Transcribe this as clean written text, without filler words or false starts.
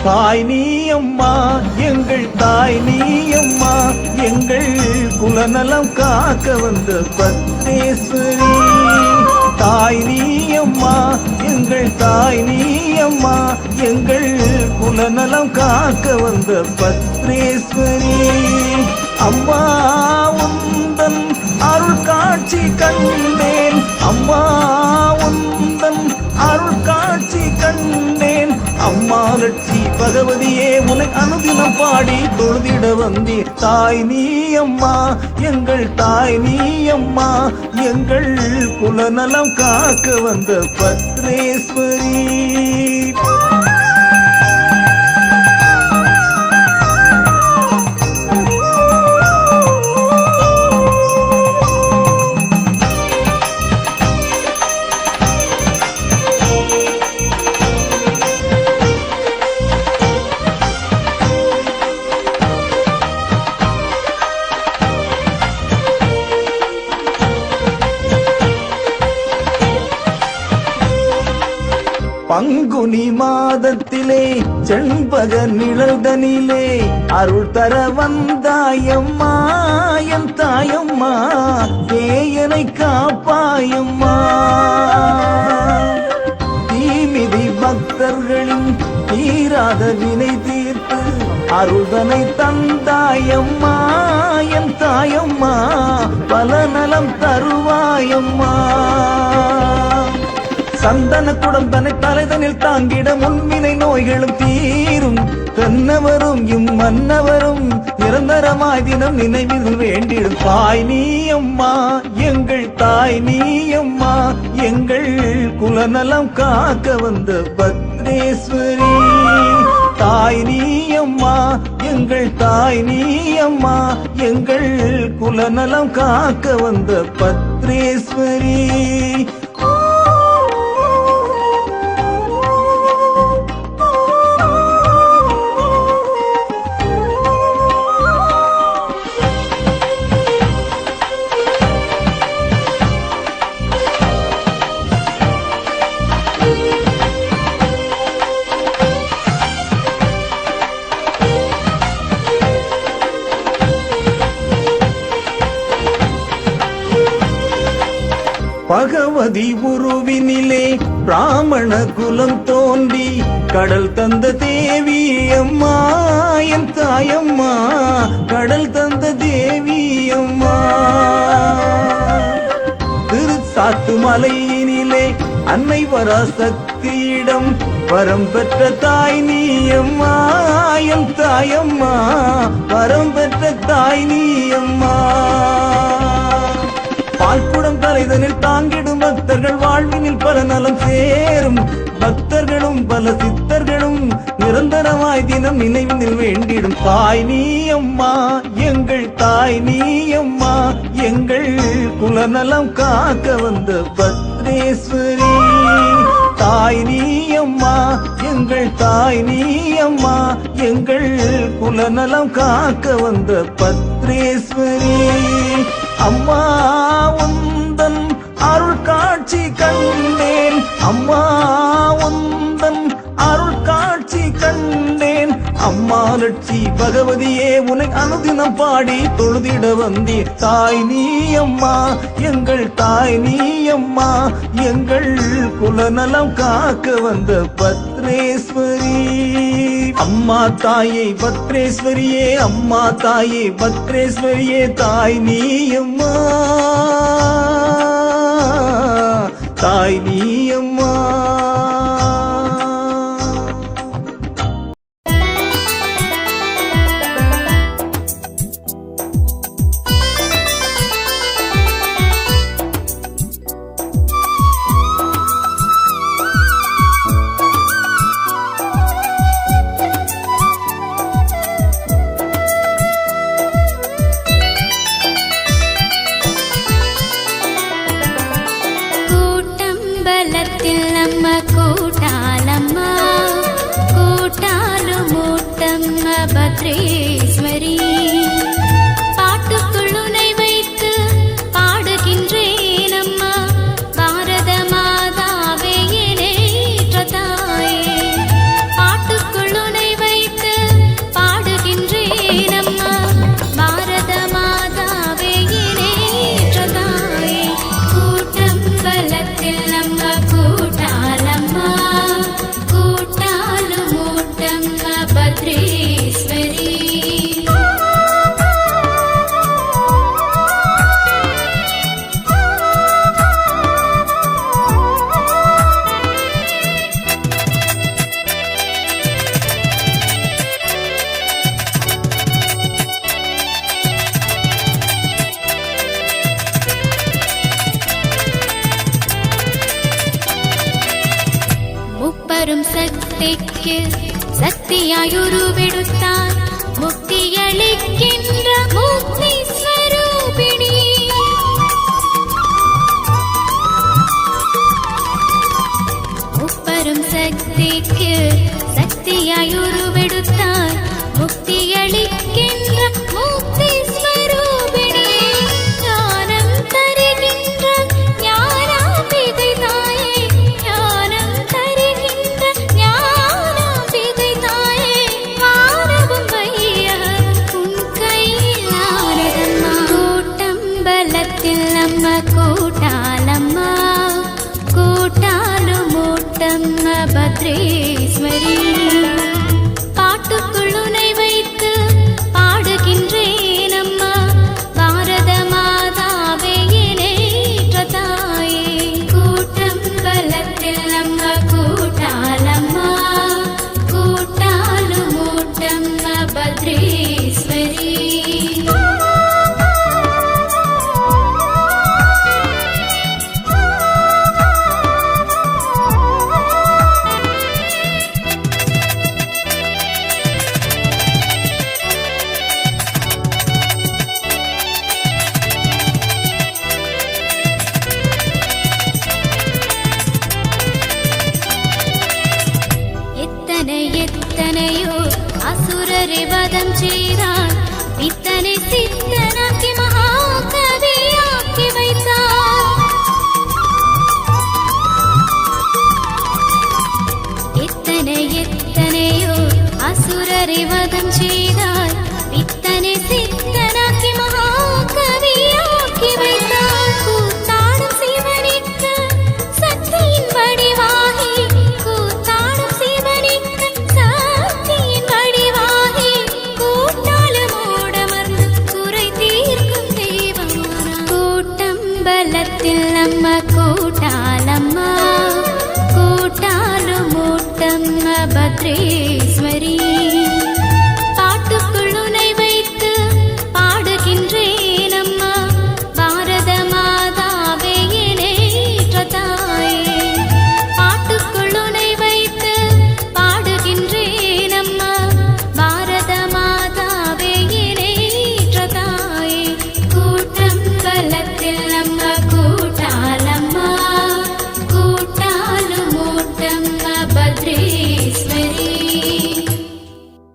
தாய் நீ அம்மா எங்கள் தாய் நீ அம்மா எங்கள் குலநலம் காக்க வந்த பத்ரேஸ்வரி. தாய் நீ அம்மா எங்கள் தாய் நீ அம்மா எங்கள் குலநலம் காக்க வந்த பத்ரேஸ்வரி. அம்மா உந்தன் அருள் காட்சி கண்டேன், அம்மா உந்தன் அருள் காட்சி கண்டேன். அம்மா லட்சி பகவதியே உன்னை அனுதினம் பாடி தொழுதிட வந்தே. தாய் நீ அம்மா எங்கள் தாய் நீ அம்மா எங்கள் குலநலம் காக்க வந்த பத்ரேஸ்வரி. பங்குனி மாதத்திலே செண்பக நிழல்தனிலே அருள் தர வந்தாயம்மா என் தாயம்மா, தேயனை காப்பாயம்மா. தீமிதி பக்தர்களின் தீராத வினை தீர்த்து அருள்தனை தந்தாயம்மா என் தாயம்மா, பல நலம் தருவாயம்மா. சந்தன குடம் தன்னை தலைதனில் தாங்கிட முன்வினை நோய்களும் தீரும். தென்னவரும் மன்னவரும் நிரந்தரமாய் தினம் நினைவில் வேண்டிடும். தாய் நீ அம்மா எங்கள் தாய் நீ அம்மா எங்கள் குலநலம் காக்க வந்த பத்ரேஸ்வரி. தாய் நீ அம்மா எங்கள் தாய் நீ அம்மா எங்கள் குலநலம் காக்க வந்த பத்ரேஸ்வரி. பகவதி உருவினிலே பிராமண குலம் தோன்றி கடல் தந்த தேவி அம்மா என் தாயம்மா, கடல் தந்த தேவி அம்மா. திருச்சாத்து மலையினிலே அன்னை வராசக்தியிடம் வரம் பெற்ற தாய் நீ அம்மா என் தாயம்மா, வரம் பெற்ற தாய் நீ அம்மா. பால்குடம் தலைதனில் தாங்கிடும் பக்தர்கள் வாழ்வினில் பல நலம் சேரும். பக்தர்களும் பல சித்தர்களும் நிரந்தரமாய் தினம் நினைவில் வேண்டிடும். தாய் நீ அம்மா எங்கள் தாய் நீ அம்மா எங்கள் குலநலம் காக்க வந்த பத்ரேஸ்வரி. தாய் நீ அம்மா எங்கள் தாய் நீ அம்மா எங்கள் குலநலம் காக்க வந்த பத்ரேஸ்வரி. அம்மா உந்தன் அருள் காட்சி கண்டேன், அம்மா உந்தன் அருள் காட்சி கண்டேன். அம்மா லட்சி பகவதியே உன்னை அனுதினம் பாடி தொழுதிட வந்தே. தாய் நீ அம்மா எங்கள் தாய் நீ அம்மா எங்கள் குலநலம் காக்க வந்த பத்ரேஸ்வரி. அம்மா தாயே பத்ரேஸ்வரியே, அம்மா தாயே பத்ரேஸ்வரியே, தாய் நீ அம்மா தாய் நீ அம்மா. பத்ரேஸ்வரி பாட்டுக்குள்ளுனை வைத்து பாடுகின்றேன் அம்மா, பாரத மாதாவே ஏற்ற தாயே. பாட்டுக்குள்ளுனை சக்திக்கு சக்தியாயுருவெடுத்தார் முக்தியளிக்கின்ற முக்தி ஸ்வரூபிணி. முப்பெரும் சக்திக்கு சக்தியாயுருவெடுத்தார் முக்தியளிக்கின்ற முக்தி ஸ்வரூபிணி. ஞானம் தருகின்ற ஞானாம்பிகை தாயே, ஞானம் தருகின்ற ஞானாம்பிகை தாயே, வானவும் வையகம் உன் கையில் ஆனதம்மா. கூட்டம்பலத்தில் அம்மா கூட்டாலம்மா, கூட்டாலும் மூட்டம்ம பத்ரேஸ்வரி. பாட்டுக்குள் உனை வைத்து பாடுகின்றேன் அம்மா, பாரத மாதாவே நேற்ற தாயே. கூட்டம்பலத்தில் அம்மா கூட்டாலம்மா, கூட்டாலும் மூட்டம்ம பத்ரேஸ்வரி. எத்தனையோ அசுரரை வதம் செய்தார், இத்தனை சித்தனாக்கி மகாகவியாக்கி வைத்தார். எத்தனையோ அசுரரை வதம் செய்தார், இத்தனை சித்தனாக்கி மகாகவியாக்கி வைத்தார். கூத்தாடும் சிவனுக்கு சக்தியின் வடிவாகி, கூத்தாடும் சிவனுக்கு சக்தியின் வடிவாகி, கூட்டாலும் ஓடமர்ந்து குறை தீர்க்கும் தெய்வமான. கூட்டம்பலத்தில் அம்மா கூட்டாலம்மா, கூட்டாலும் மூட்டம்ம பத்ரே